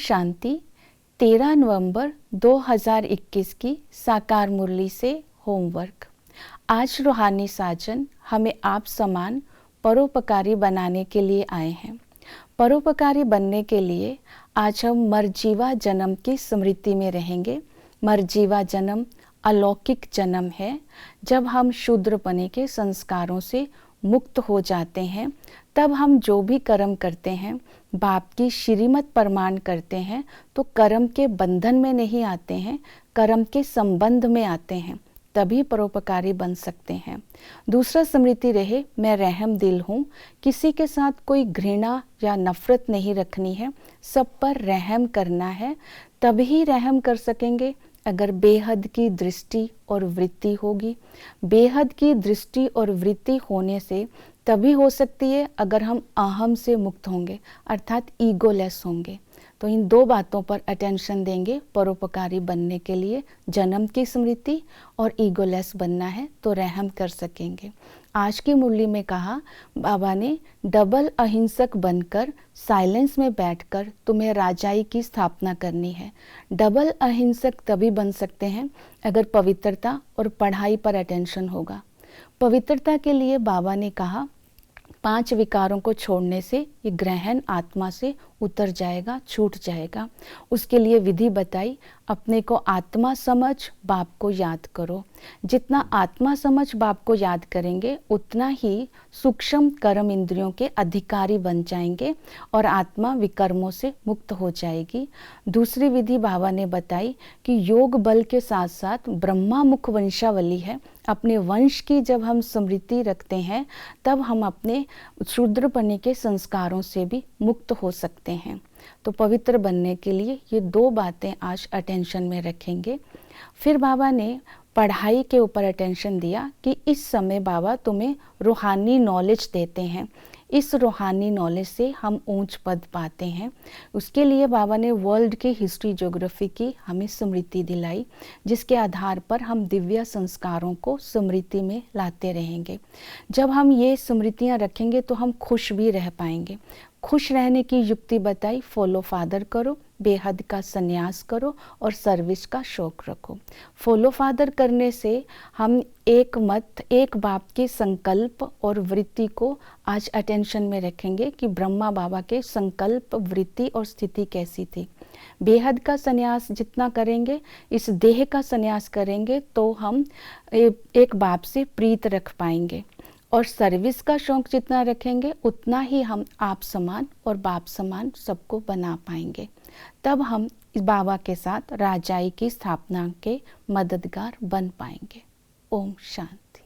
शांति। 13 नवंबर 2021 की साकार मुरली से होमवर्क। आज रूहानी साजन हमें आप समान परोपकारी बनाने के लिए आए हैं। परोपकारी बनने के लिए आज हम मरजीवा जन्म की स्मृति में रहेंगे। मरजीवा जन्म अलौकिक जन्म है। जब हम शूद्रपने के संस्कारों से मुक्त हो जाते हैं, तब हम जो भी कर्म करते हैं, बाप की श्रीमत प्रमाण करते हैं, तो कर्म के बंधन में नहीं आते हैं, कर्म के संबंध में आते हैं, तभी परोपकारी बन सकते हैं। दूसरा स्मृति रहे, मैं रहम दिल हूँ। किसी के साथ कोई घृणा या नफरत नहीं रखनी है, सब पर रहम करना है। तभी रहम कर सकेंगे अगर बेहद की दृष्टि और वृत्ति होगी। बेहद की दृष्टि और वृत्ति होने से तभी हो सकती है अगर हम अहम से मुक्त होंगे, अर्थात ईगोलेस होंगे। तो इन दो बातों पर अटेंशन देंगे परोपकारी बनने के लिए। जन्म की स्मृति और ईगोलेस बनना है तो रहम कर सकेंगे। आज की मुरली में कहा बाबा ने, डबल अहिंसक बनकर साइलेंस में बैठकर तुम्हें राजाई की स्थापना करनी है। डबल अहिंसक तभी बन सकते हैं अगर पवित्रता और पढ़ाई पर अटेंशन होगा। पवित्रता के लिए बाबा ने कहा 5 विकारों को छोड़ने से ये ग्रहण आत्मा से उतर जाएगा, छूट जाएगा। उसके लिए विधि बताई, अपने को आत्मा समझ बाप को याद करो। जितना आत्मा समझ बाप को याद करेंगे, उतना ही सूक्ष्म कर्म इंद्रियों के अधिकारी बन जाएंगे और आत्मा विकर्मों से मुक्त हो जाएगी। दूसरी विधि बाबा ने बताई कि योग बल के साथ साथ ब्रह्मा मुख वंशावली है। अपने वंश की जब हम स्मृति रखते हैं, तब हम अपने शूद्रपने के संस्कारों से भी मुक्त हो सकते हैं। तो पवित्र बनने के लिए ये 2 बातें आज अटेंशन में रखेंगे। फिर बाबा ने पढ़ाई के ऊपर अटेंशन दिया कि इस समय बाबा तुम्हें रूहानी नॉलेज देते हैं। इस रूहानी नॉलेज से हम ऊंच पद पाते हैं। उसके लिए बाबा ने वर्ल्ड की हिस्ट्री ज्योग्राफी की हमें स्मृति दिलाई, जिसके आधार पर हम दिव्य संस्कारों को स्मृति में लाते रहेंगे। जब हम ये स्मृतियाँ रखेंगे तो हम खुश भी रह पाएंगे। खुश रहने की युक्ति बताई, फॉलो फादर करो, बेहद का संन्यास करो और सर्विस का शौक रखो। फॉलो फादर करने से हम एक मत, एक बाप के संकल्प और वृत्ति को आज अटेंशन में रखेंगे कि ब्रह्मा बाबा के संकल्प, वृत्ति और स्थिति कैसी थी। बेहद का संन्यास जितना करेंगे, इस देह का संन्यास करेंगे तो हम एक बाप से प्रीत रख पाएंगे। और सर्विस का शौक जितना रखेंगे, उतना ही हम आप समान और बाप समान सबको बना पाएंगे। तब हम इस बाबा के साथ राजाई की स्थापना के मददगार बन पाएंगे। ओम शांति।